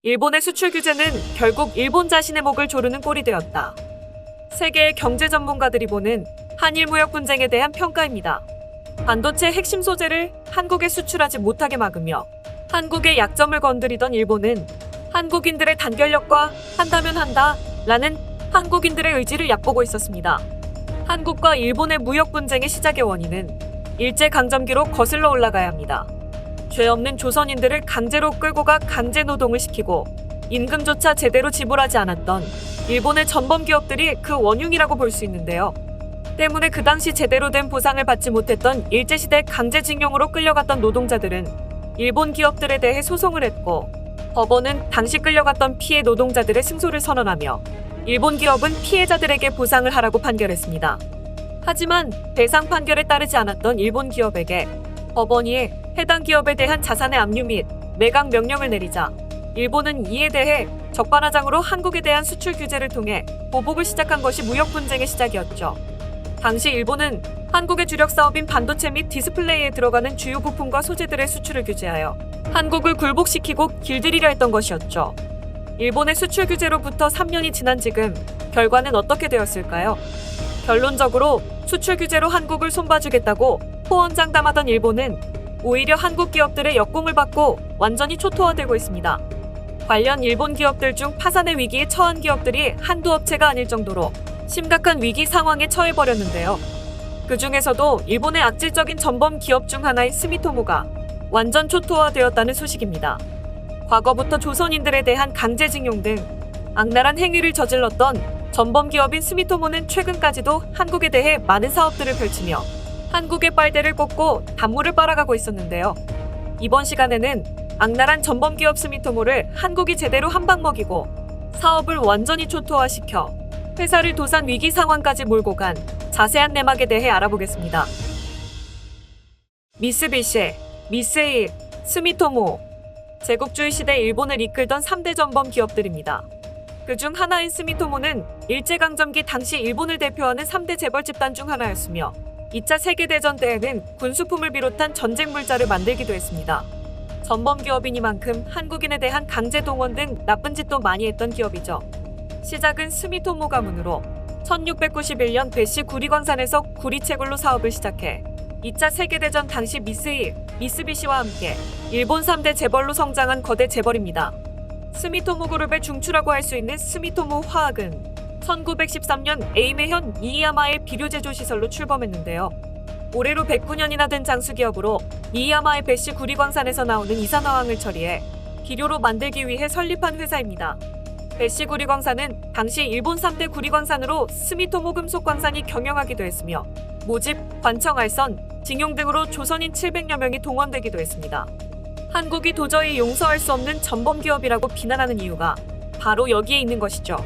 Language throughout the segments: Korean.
일본의 수출 규제는 결국 일본 자신의 목을 조르는 꼴이 되었다. 세계의 경제 전문가들이 보는 한일 무역 분쟁에 대한 평가입니다. 반도체 핵심 소재를 한국에 수출하지 못하게 막으며 한국의 약점을 건드리던 일본은 한국인들의 단결력과 한다면 한다라는 한국인들의 의지를 얕보고 있었습니다. 한국과 일본의 무역 분쟁의 시작의 원인은 일제강점기로 거슬러 올라가야 합니다. 죄 없는 조선인들을 강제로 끌고 가 강제 노동을 시키고 임금조차 제대로 지불하지 않았던 일본의 전범 기업들이 그 원흉이라고 볼 수 있는데요. 때문에 그 당시 제대로 된 보상을 받지 못했던 일제시대 강제징용으로 끌려갔던 노동자들은 일본 기업들에 대해 소송을 했고, 법원은 당시 끌려갔던 피해 노동자들의 승소를 선언하며 일본 기업은 피해자들에게 보상을 하라고 판결했습니다. 하지만 배상 판결에 따르지 않았던 일본 기업에게 법원이 해당 기업에 대한 자산의 압류 및 매각 명령을 내리자 일본은 이에 대해 적반하장으로 한국에 대한 수출 규제를 통해 보복을 시작한 것이 무역 분쟁의 시작이었죠. 당시 일본은 한국의 주력 사업인 반도체 및 디스플레이에 들어가는 주요 부품과 소재들의 수출을 규제하여 한국을 굴복시키고 길들이려 했던 것이었죠. 일본의 수출 규제로부터 3년이 지난 지금 결과는 어떻게 되었을까요? 결론적으로 수출 규제로 한국을 손봐주겠다고 호언장담하던 일본은 오히려 한국 기업들의 역공을 받고 완전히 초토화되고 있습니다. 관련 일본 기업들 중 파산의 위기에 처한 기업들이 한두 업체가 아닐 정도로 심각한 위기 상황에 처해버렸는데요. 그 중에서도 일본의 악질적인 전범 기업 중 하나인 스미토모가 완전 초토화되었다는 소식입니다. 과거부터 조선인들에 대한 강제징용 등 악랄한 행위를 저질렀던 전범 기업인 스미토모는 최근까지도 한국에 대해 많은 사업들을 펼치며 한국의 빨대를 꽂고 단물을 빨아가고 있었는데요. 이번 시간에는 악랄한 전범 기업 스미토모를 한국이 제대로 한방 먹이고 사업을 완전히 초토화시켜 회사를 도산 위기 상황까지 몰고 간 자세한 내막에 대해 알아보겠습니다. 미쓰비시, 미세일, 스미토모. 제국주의 시대 일본을 이끌던 3대 전범 기업들입니다. 그중 하나인 스미토모는 일제강점기 당시 일본을 대표하는 3대 재벌 집단 중 하나였으며 2차 세계대전 때에는 군수품을 비롯한 전쟁 물자를 만들기도 했습니다. 전범 기업이니만큼 한국인에 대한 강제 동원 등 나쁜 짓도 많이 했던 기업이죠. 시작은 스미토모 가문으로 1691년 배시 구리광산에서 구리채굴로 사업을 시작해 2차 세계대전 당시 미쓰비시와 함께 일본 3대 재벌로 성장한 거대 재벌입니다. 스미토모 그룹의 중추라고 할 수 있는 스미토모 화학은 1913년 에이메현 이이야마의 비료 제조 시설로 출범했는데요. 올해로 109년이나 된 장수기업으로 이이야마의 배시 구리광산에서 나오는 이산화황을 처리해 비료로 만들기 위해 설립한 회사입니다. 배시 구리광산은 당시 일본 3대 구리광산으로 스미토모 금속광산이 경영하기도 했으며 모집, 관청 알선, 징용 등으로 조선인 700여 명이 동원되기도 했습니다. 한국이 도저히 용서할 수 없는 전범기업이라고 비난하는 이유가 바로 여기에 있는 것이죠.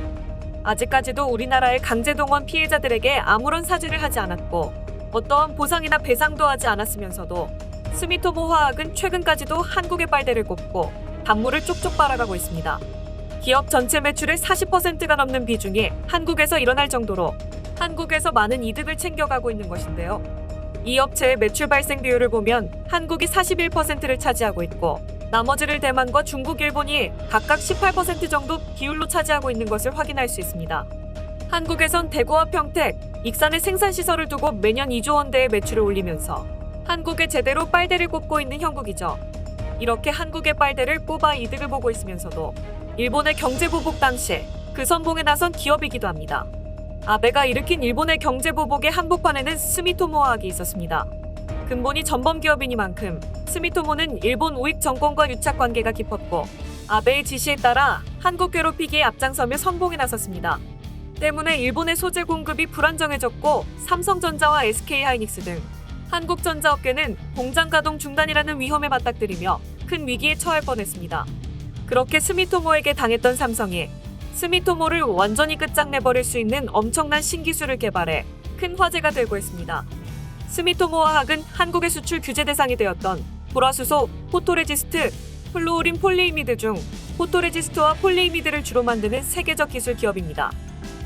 아직까지도 우리나라의 강제동원 피해자들에게 아무런 사죄를 하지 않았고 어떠한 보상이나 배상도 하지 않았으면서도 스미토모 화학은 최근까지도 한국의 빨대를 꼽고 단물을 쪽쪽 빨아가고 있습니다. 기업 전체 매출의 40%가 넘는 비중이 한국에서 일어날 정도로 한국에서 많은 이득을 챙겨가고 있는 것인데요. 이 업체의 매출 발생 비율을 보면 한국이 41%를 차지하고 있고 나머지를 대만과 중국, 일본이 각각 18% 정도 비율로 차지하고 있는 것을 확인할 수 있습니다. 한국에선 대구와 평택, 익산에 생산시설을 두고 매년 2조 원대의 매출을 올리면서 한국에 제대로 빨대를 꽂고 있는 형국이죠. 이렇게 한국의 빨대를 꼽아 이득을 보고 있으면서도 일본의 경제보복 당시 그 선봉에 나선 기업이기도 합니다. 아베가 일으킨 일본의 경제보복의 한복판에는 스미토모 화학이 있었습니다. 근본이 전범 기업이니만큼 스미토모는 일본 우익 정권과 유착 관계가 깊었고 아베의 지시에 따라 한국 괴롭히기에 앞장서며 선봉에 나섰습니다. 때문에 일본의 소재 공급이 불안정해졌고 삼성전자와 SK하이닉스 등 한국전자업계는 공장 가동 중단이라는 위험에 맞닥뜨리며 큰 위기에 처할 뻔했습니다. 그렇게 스미토모에게 당했던 삼성이 스미토모를 완전히 끝장내버릴 수 있는 엄청난 신기술을 개발해 큰 화제가 되고 있습니다. 스미토모 화학은 한국의 수출 규제 대상이 되었던 보라수소, 포토레지스트, 플루오린 폴리이미드 중 포토레지스트와 폴리이미드를 주로 만드는 세계적 기술 기업입니다.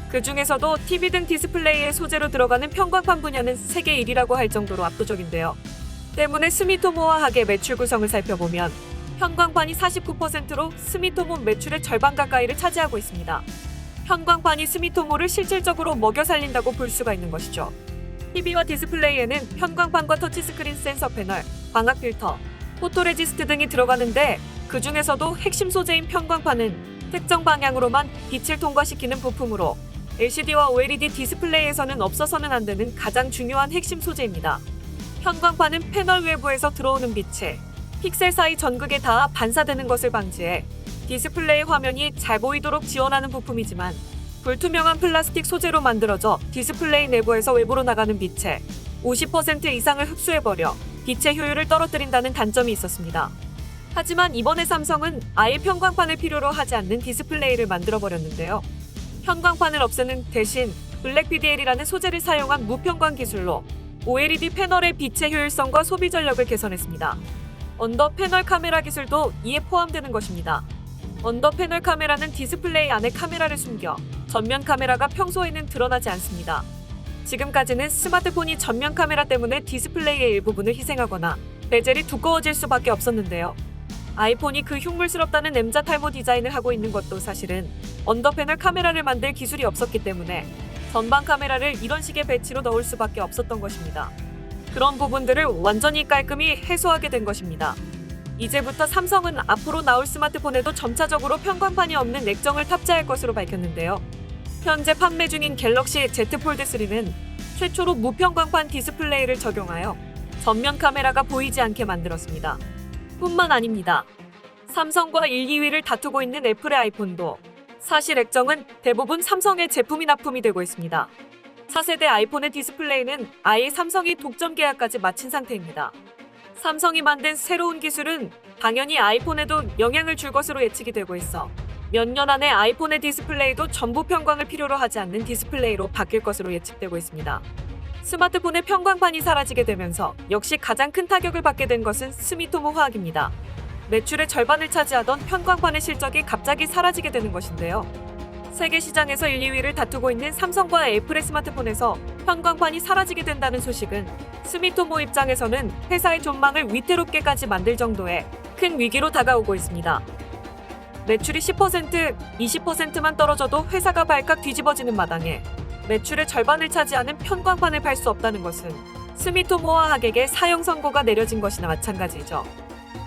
그 중에서도 TV 등 디스플레이의 소재로 들어가는 편광판 분야는 세계 1위라고 할 정도로 압도적인데요. 때문에 스미토모 화학의 매출 구성을 살펴보면 편광판이 49%로 스미토모 매출의 절반 가까이를 차지하고 있습니다. 편광판이 스미토모를 실질적으로 먹여 살린다고 볼 수가 있는 것이죠. TV와 디스플레이에는 편광판과 터치스크린 센서 패널, 광학 필터, 포토레지스트 등이 들어가는데 그 중에서도 핵심 소재인 편광판은 특정 방향으로만 빛을 통과시키는 부품으로 LCD와 OLED 디스플레이에서는 없어서는 안 되는 가장 중요한 핵심 소재입니다. 편광판은 패널 외부에서 들어오는 빛에 픽셀 사이 전극에 닿아 반사되는 것을 방지해 디스플레이 화면이 잘 보이도록 지원하는 부품이지만 불투명한 플라스틱 소재로 만들어져 디스플레이 내부에서 외부로 나가는 빛의 50% 이상을 흡수해버려 빛의 효율을 떨어뜨린다는 단점이 있었습니다. 하지만 이번에 삼성은 아예 편광판을 필요로 하지 않는 디스플레이를 만들어버렸는데요. 편광판을 없애는 대신 블랙 PDL이라는 소재를 사용한 무편광 기술로 OLED 패널의 빛의 효율성과 소비 전력을 개선했습니다. 언더 패널 카메라 기술도 이에 포함되는 것입니다. 언더 패널 카메라는 디스플레이 안에 카메라를 숨겨 전면 카메라가 평소에는 드러나지 않습니다. 지금까지는 스마트폰이 전면 카메라 때문에 디스플레이의 일부분을 희생하거나 베젤이 두꺼워질 수밖에 없었는데요. 아이폰이 그 흉물스럽다는 M자 탈모 디자인을 하고 있는 것도 사실은 언더 패널 카메라를 만들 기술이 없었기 때문에 전방 카메라를 이런 식의 배치로 넣을 수밖에 없었던 것입니다. 그런 부분들을 완전히 깔끔히 해소하게 된 것입니다. 이제부터 삼성은 앞으로 나올 스마트폰에도 점차적으로 편광판이 없는 액정을 탑재할 것으로 밝혔는데요. 현재 판매 중인 갤럭시 Z 폴드 3는 최초로 무편광판 디스플레이를 적용하여 전면 카메라가 보이지 않게 만들었습니다. 뿐만 아닙니다. 삼성과 1, 2위를 다투고 있는 애플의 아이폰도 사실 액정은 대부분 삼성의 제품이 납품이 되고 있습니다. 4세대 아이폰의 디스플레이는 아예 삼성이 독점 계약까지 마친 상태입니다. 삼성이 만든 새로운 기술은 당연히 아이폰에도 영향을 줄 것으로 예측이 되고 있어 몇 년 안에 아이폰의 디스플레이도 전부 편광을 필요로 하지 않는 디스플레이로 바뀔 것으로 예측되고 있습니다. 스마트폰의 편광판이 사라지게 되면서 역시 가장 큰 타격을 받게 된 것은 스미토모 화학입니다. 매출의 절반을 차지하던 편광판의 실적이 갑자기 사라지게 되는 것인데요. 세계 시장에서 1, 2위를 다투고 있는 삼성과 애플의 스마트폰에서 편광판이 사라지게 된다는 소식은 스미토모 입장에서는 회사의 존망을 위태롭게까지 만들 정도의 큰 위기로 다가오고 있습니다. 매출이 10%, 20%만 떨어져도 회사가 발칵 뒤집어지는 마당에 매출의 절반을 차지하는 편광판을 팔 수 없다는 것은 스미토모 화학에게 사형 선고가 내려진 것이나 마찬가지죠.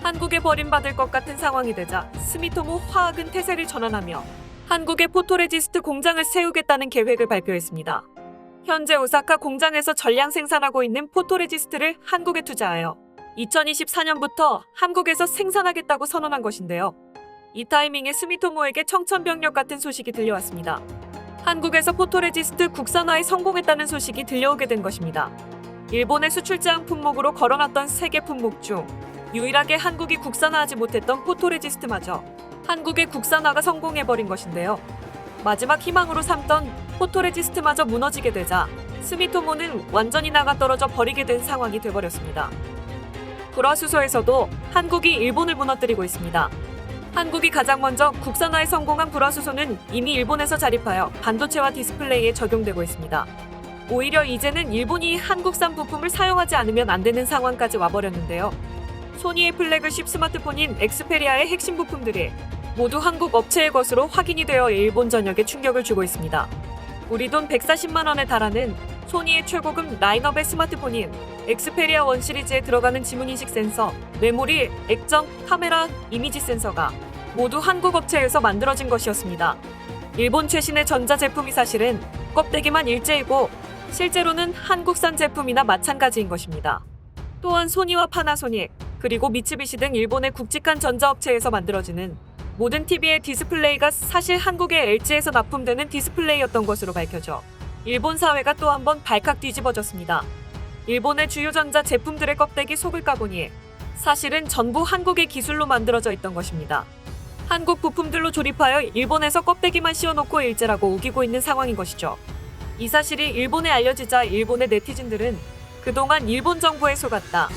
한국에 버림받을 것 같은 상황이 되자 스미토모 화학은 태세를 전환하며 한국에 포토레지스트 공장을 세우겠다는 계획을 발표했습니다. 현재 오사카 공장에서 전량 생산하고 있는 포토레지스트를 한국에 투자하여 2024년부터 한국에서 생산하겠다고 선언한 것인데요. 이 타이밍에 스미토모에게 청천벽력 같은 소식이 들려왔습니다. 한국에서 포토레지스트 국산화에 성공했다는 소식이 들려오게 된 것입니다. 일본의 수출 제한 품목으로 걸어놨던 세계 품목 중 유일하게 한국이 국산화하지 못했던 포토레지스트마저 한국의 국산화가 성공해버린 것인데요. 마지막 희망으로 삼던 포토레지스트마저 무너지게 되자 스미토모는 완전히 나가떨어져 버리게 된 상황이 돼버렸습니다. 불화수소에서도 한국이 일본을 무너뜨리고 있습니다. 한국이 가장 먼저 국산화에 성공한 불화수소는 이미 일본에서 자립하여 반도체와 디스플레이에 적용되고 있습니다. 오히려 이제는 일본이 한국산 부품을 사용하지 않으면 안 되는 상황까지 와버렸는데요. 소니의 플래그십 스마트폰인 엑스페리아의 핵심 부품들이 모두 한국 업체의 것으로 확인이 되어 일본 전역에 충격을 주고 있습니다. 우리 돈 140만 원에 달하는 소니의 최고급 라인업의 스마트폰인 엑스페리아 1 시리즈에 들어가는 지문인식 센서, 메모리, 액정, 카메라, 이미지 센서가 모두 한국 업체에서 만들어진 것이었습니다. 일본 최신의 전자제품이 사실은 껍데기만 일제이고 실제로는 한국산 제품이나 마찬가지인 것입니다. 또한 소니와 파나소닉, 그리고 미츠비시 등 일본의 굵직한 전자업체에서 만들어지는 모든 TV의 디스플레이가 사실 한국의 LG에서 납품되는 디스플레이였던 것으로 밝혀져 일본 사회가 또 한 번 발칵 뒤집어졌습니다. 일본의 주요 전자 제품들의 껍데기 속을 까보니 사실은 전부 한국의 기술로 만들어져 있던 것입니다. 한국 부품들로 조립하여 일본에서 껍데기만 씌워놓고 일제라고 우기고 있는 상황인 것이죠. 이 사실이 일본에 알려지자 일본의 네티즌들은 그동안 일본 정부에 속았다.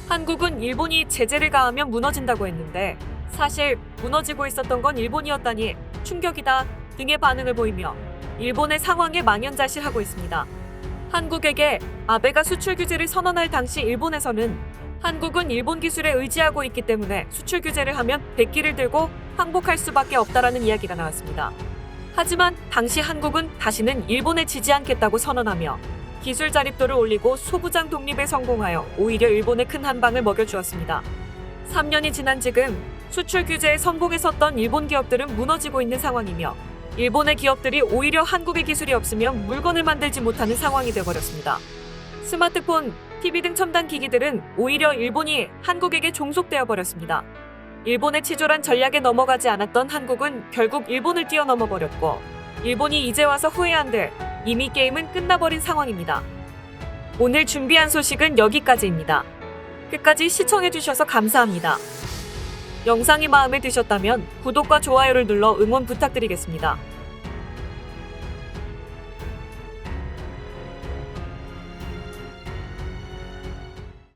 한국은 일본이 제재를 가하면 무너진다고 했는데 사실 무너지고 있었던 건 일본이었다니 충격이다 등의 반응을 보이며 일본의 상황에 망연자실하고 있습니다. 한국에게 아베가 수출 규제를 선언할 당시 일본에서는 한국은 일본 기술에 의지하고 있기 때문에 수출 규제를 하면 백기를 들고 항복할 수밖에 없다라는 이야기가 나왔습니다. 하지만 당시 한국은 다시는 일본에 지지 않겠다고 선언하며 기술 자립도를 올리고 소부장 독립에 성공하여 오히려 일본에 큰 한방을 먹여주었습니다. 3년이 지난 지금 수출 규제에 성공에 섰던 일본 기업들은 무너지고 있는 상황이며 일본의 기업들이 오히려 한국의 기술이 없으면 물건을 만들지 못하는 상황이 되어버렸습니다. 스마트폰, TV 등 첨단 기기들은 오히려 일본이 한국에게 종속되어 버렸습니다. 일본의 치졸한 전략에 넘어가지 않았던 한국은 결국 일본을 뛰어넘어 버렸고 일본이 이제 와서 후회한들 이미 게임은 끝나버린 상황입니다. 오늘 준비한 소식은 여기까지입니다. 끝까지 시청해주셔서 감사합니다. 영상이 마음에 드셨다면 구독과 좋아요를 눌러 응원 부탁드리겠습니다.